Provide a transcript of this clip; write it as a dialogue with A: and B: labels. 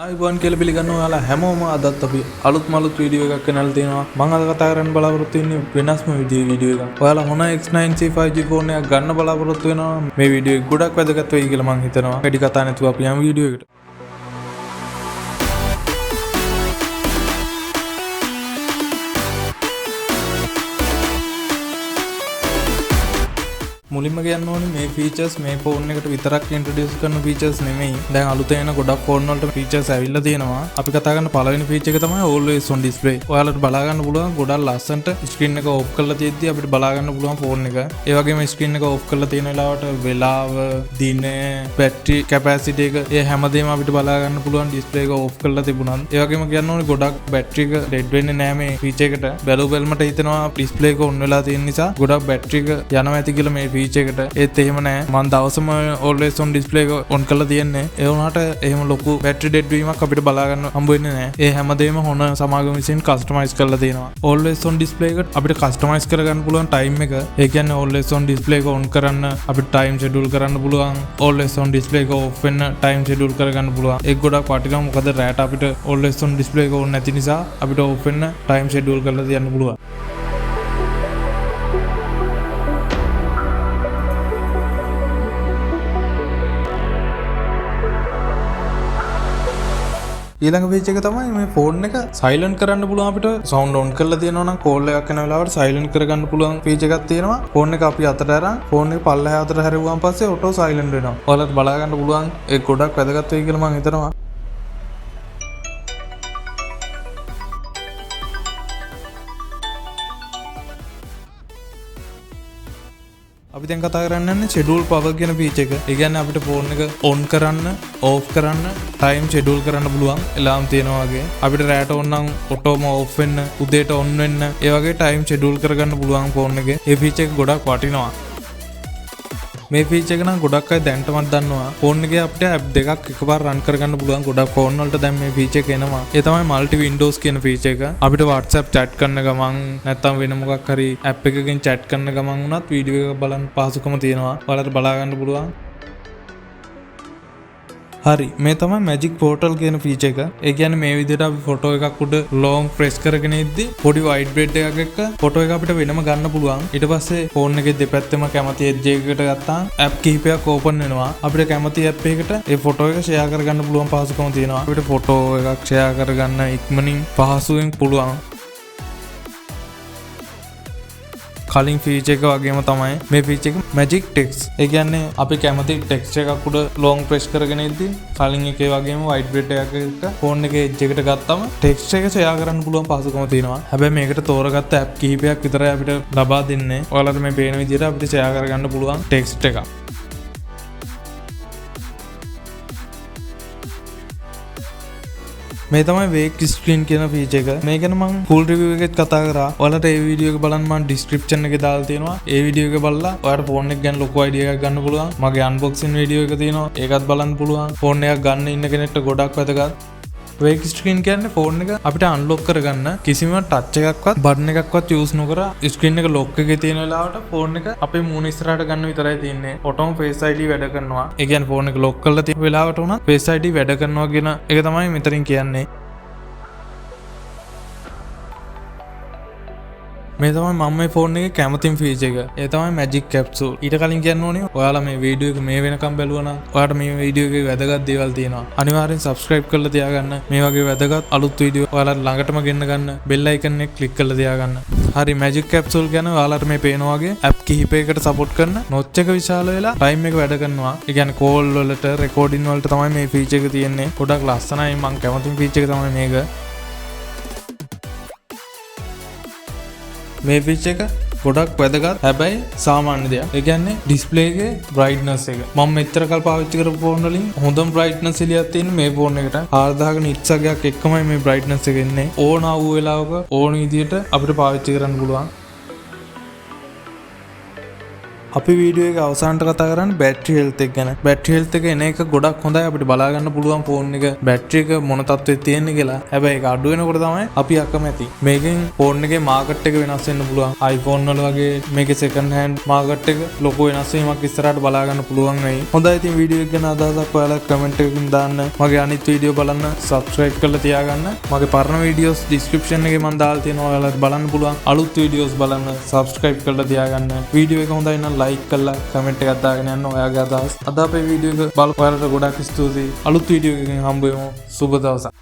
A: ආයිබෝන් කියලා පිළිගන්න ඔයාලා හැමෝම අදත් අපි අලුත් වීඩියෝ එකක් ගෙනල්ලා තියෙනවා. මම අද කතා කරන්න බලාපොරොත්තු වෙන්නේ වෙනස්ම වීඩියෝ එකක්. ඔයාලා මොන X9C 5G ෆෝන් එකක් ගන්න බලාපොරොත්තු වෙනවා මේ වීඩියෝ එක ගොඩක් වැදගත් වෙයි කියලා මම හිතනවා. වැඩි කතා නැතුව අපි යමු වීඩියෝ එකට. මුලින්ම කියන්න ඕනේ මේ ෆීචර්ස් මේ ෆෝන් එකට විතරක් ඉන්ට්‍රොඩියුස් කරන ෆීචර්ස් නෙමෙයි. දැන් අලුතෙන් එන ගොඩක් ෆෝන් වලට ෆීචර්ස් ඇවිල්ලා තියෙනවා. අපි කතා කරන පළවෙනි ෆීචර් එක තමයි always on display. ඔයාලට බලා ගන්න පුළුවන් ගොඩක් ලස්සනට ස්ක්‍රීන් එක ඕෆ් කරලා තියෙද්දි අපිට බලා ගන්න පුළුවන් ෆෝන් එක. ඒ වගේම ස්ක්‍රීන් එක ඕෆ් කරලා තියෙන වෙලාවට වෙලාව, දින, බැටරි කැපැසිටි එක ඒ හැමදේම අපිට බලා ගන්න පුළුවන් ඩිස්ප්ලේ එක ඕෆ් කරලා තිබුණා. ඒ වගේම කියන්න ඕනේ ගොඩක් බැටරි එක ඩෙඩ් වෙන්නේ නැහැ මේ ෆීචර් එකට. බැලුවල්මට හිතෙනවා ඩිස්ප්ලේ එක ඔන් වෙලා තියෙන නිසා ගොඩක් බැටරි එක යනවා ඇති කියලා මේ ෆීචර් එකට. ඒත් එහෙම නෑ. මම දවසම always on display එක on කරලා තියන්නේ. ඒ වුණාට එහෙම ලොකු බැටරි ඩෙඩ් වීමක් අපිට බලා ගන්න හම්බ වෙන්නේ නෑ. ඒ හැමදේම හොන සමාගම විසින් කස්ටමයිස් කරලා තියෙනවා. always on display එකට අපිට කස්ටමයිස් කරගන්න පුළුවන් ටයිම් එක. ඒ කියන්නේ always on display එක on කරන්න අපිට ටයිම් ෂෙඩියුල් කරන්න පුළුවන්. always on display එක off වෙන්න ටයිම් ෂෙඩියුල් කරගන්න පුළුවන්. ඒක ගොඩක් වටිනවා. මොකද රැට අපිට always on display එක on නැති නිසා අපිට off වෙන්න ටයිම් ෂෙඩියුල් කරලා තියන්න පුළුවන්. ඊළඟ ෆීචර් එක තමයි මේ ෆෝන් එක සයිලන්ට් කරන්න පුළුවන්. අපිට සවුන්ඩ් ඔන් කරලා තියෙනවා නම් කෝල් එකක් කරන වෙලාවට සයිලන්ට් කරගන්න පුළුවන් ෆීචර් එකක් තියෙනවා. ෆෝන් එක අපි අතට අරන් ෆෝන් එක පල්ලෙහා අතට හැරෙවුවාන් පස්සේ ඔටෝ සයිලන්ට් වෙනවා. ඔයාලට බලා ගන්න පුළුවන්. ඒක ගොඩක් වැදගත් වෙයි කියලා මම හිතනවා. අපි දැන් කතා කරන්න යන්නේ ෂෙඩියුල් පවර් කියන ෆීචර් එක. ඒ කියන්නේ අපිට ෆෝන් එක ඔන් කරන්න, ඕෆ් කරන්න, ටයිම් ෂෙඩියුල් කරන්න පුළුවන්. එලාම් තියෙනවා වගේ. අපිට රැට ඕන නම් ඔටෝම ඕෆ් වෙන්න, උදේට ඔන් වෙන්න, ඒ වගේ ටයිම් ෂෙඩියුල් කරගන්න පුළුවන් ෆෝන් එකේ. ඒ ෆීචර් එක ගොඩක් වටිනවා. මේ ෆීචර් එක නම් ගොඩක් අය දැන්ටමත් දන්නවා. ෆෝන් එකේ අපිට ඇප් දෙකක් එකපාර රන් කරගන්න පුළුවන්. ගොඩක් ෆෝන් වලට දැන් මේ ෆීචර් එක එනවා. ඒ තමයි මල්ටි වින්ඩෝස් කියන ෆීචර් එක. අපිට WhatsApp chat කරන ගමන් නැත්නම් වෙන මොකක් හරි ඇප් එකකින් chat කරන ගමන් උනත් වීඩියෝ එක බලන්න පහසුකම තියෙනවා. ඔයාලට බලා ගන්න පුළුවන්. හරි මේ තමයි මැජික් පෝටල් කියන ෆීචර් එක. ඒ කියන්නේ මේ විදිහට අපි ෆොටෝ එකක් උඩ ලොන්ග් ප්‍රෙස් කරගෙන ඉද්දි පොඩි වයිබ්‍රේට් එකක් එක්ක ෆොටෝ එක අපිට වෙනම ගන්න පුළුවන්. ඊට පස්සේ ෆෝන් එකේ දෙපැත්තෙම කැමති එජ් එකකට ගත්තාම ඇප් කිහිපයක් ඕපන් වෙනවා. අපිට කැමති ඇප් එකකට ඒ ෆොටෝ එක ෂෙයා කරගන්න පුළුවන් පහසුකම තියෙනවා. අපිට ෆොටෝ එකක් ෂෙයා කරගන්න ඉක්මනින් පහසුවෙන් පුළුවන්. කලින් ෆීචර් එක වගේම තමයි මේ ෆීචර් එක මැජික් ටෙක්ස්ට්. ඒ කියන්නේ අපි කැමති ටෙක්ස්ට් එකක් උඩ ලොන්ග් ප්‍රෙස් කරගෙන ඉද්දි කලින් එකේ වගේම වයිබ්‍රේට් එකක් එක්ක ෆෝන් එකේ එජ් එකට ගත්තම ටෙක්ස්ට් එක ෂෙයා කරන්න පුළුවන් පහසුකම තියෙනවා. හැබැයි මේකට තෝරගත්ත ඇප් කිහිපයක් විතරයි අපිට ලබා දෙන්නේ. ඔයාලට මේ පේන විදිහට අපිට ෂෙයා කරගන්න පුළුවන් ටෙක්ස්ට් එකක්. මේ තමයි wake screen කියන ෆීචර් එක. මේක ගැන මම full review එකෙත් කතා කරා. ඔයාලට ඒ වීඩියෝ එක බලන්න මම description එකේ දාලා තියෙනවා. ඒ වීඩියෝ එක බලලා ඔයාලට ෆෝන් එක ගැන ලොකු idea එකක් ගන්න පුළුවන්. මගේ unboxing වීඩියෝ එක තියෙනවා. ඒකත් බලන්න පුළුවන්. ෆෝන් එකක් ගන්න ඉන්න කෙනෙක්ට ගොඩක් වැදගත්. wake screen කියන්නේ ෆෝන් එක අපිට අන්ලොක් කරගන්න කිසිම ටච් එකක්වත් බටන් එකක්වත් යූස් නොකර ස්ක්‍රීන් එක ලොක් එකේ තියෙන වෙලාවට ෆෝන් එක අපේ මූණ ඉස්සරහට ගන්න විතරයි තියෙන්නේ. ඔටෝම Face ID වැඩ කරනවා. ඒ කියන්නේ ෆෝන් එක ලොක් කරලා තියෙන වෙලාවට උනත් Face ID වැඩ කරනවා කියන එක තමයි මෙතනින් කියන්නේ. මේ තමයි මම මේ ෆෝන් එකේ කැමතිම ෆීචර් එක. ඒ තමයි මැජික් කැප්සූල්. ඊට කලින් කියන්න ඕනේ ඔයාලා මේ වීඩියෝ එක මේ වෙනකම් බැලුවා නම් ඔයාලට මේ වීඩියෝ එකේ වැදගත් දේවල් තියෙනවා. අනිවාර්යෙන් subscribe කරලා තියාගන්න. මේ වගේ වැදගත් අලුත් වීඩියෝ ඔයාලට ළඟටම ගෙන්න ගන්න bell icon එක click කරලා තියාගන්න. හරි මැජික් කැප්සූල් ගැන ඔයාලට මේ පේනා වගේ ඇප් කිහිපයකට support කරන notch එක විශාල වෙලා time එක වැඩ කරනවා. ඒ කියන්නේ call වලට recording වලට තමයි මේ feature එක තියෙන්නේ. ගොඩක් ලස්සනයි. මම කැමතිම feature එක තමයි මේක. මේ ෆීචර් එක ගොඩක් වැදගත්. හැබැයි සාමාන්‍ය දෙයක්. ඒ කියන්නේ ඩිස්ප්ලේ එකේ බ්‍රයිට්නස් එක. මම මෙච්චර කල් පාවිච්චි කරපු ෆෝන් වලින් හොඳම බ්‍රයිට්නස් එළියක් තියෙන මේ ෆෝන් එකට 4000 නිට්ස් වගේක් එක්කමයි මේ බ්‍රයිට්නස් එක එන්නේ. ඕන ආවු වෙලාවක ඕන විදියට අපිට පාවිච්චි කරන්න පුළුවන්. අපි වීඩියෝ එක අවසානට කතා කරන්නේ බැටරි හෙල්ත් එක ගැන. බැටරි හෙල්ත් එක එන එක ගොඩක් හොඳයි. අපිට බලා ගන්න පුළුවන් ෆෝන් එක බැටරි එක මොන තත්ත්වෙද තියෙන්නේ කියලා. හැබැයි ඒක අඩු වෙනකොට තමයි අපි අකමැති. මේකෙන් ෆෝන් එකේ මාකට් එක වෙනස් වෙන්න පුළුවන්. iPhone වල වගේ මේකේ second hand මාකට් එක ලොකු වෙනස් වීමක් ඉස්සරහට බලා ගන්න පුළුවන් වෙයි. හොඳයි ඉතින් වීඩියෝ එක ගැන අදහසක් ඔයාලා කමෙන්ට් එකකින් දාන්න. මගේ අනිත් වීඩියෝ බලන්න subscribe කරලා තියාගන්න. මගේ පරණ වීඩියෝස් description එකේ මම දාලා තියෙනවා. ඔයාලට බලන්න පුළුවන්. අලුත් වීඩියෝස් බලන්න subscribe කරලා තියාගන්න. වීඩියෝ එක හොඳයි නම් like කරලා කමෙන්ට් එකක් දාගෙන යන්න ඔයාගේ අදහස්. අද අපේ වීඩියෝ එක බලපු ඔයාලට ගොඩක් ස්තුතියි. අලුත් වීඩියෝ එකකින් හම්බ වෙමු. සුබ දවසක්.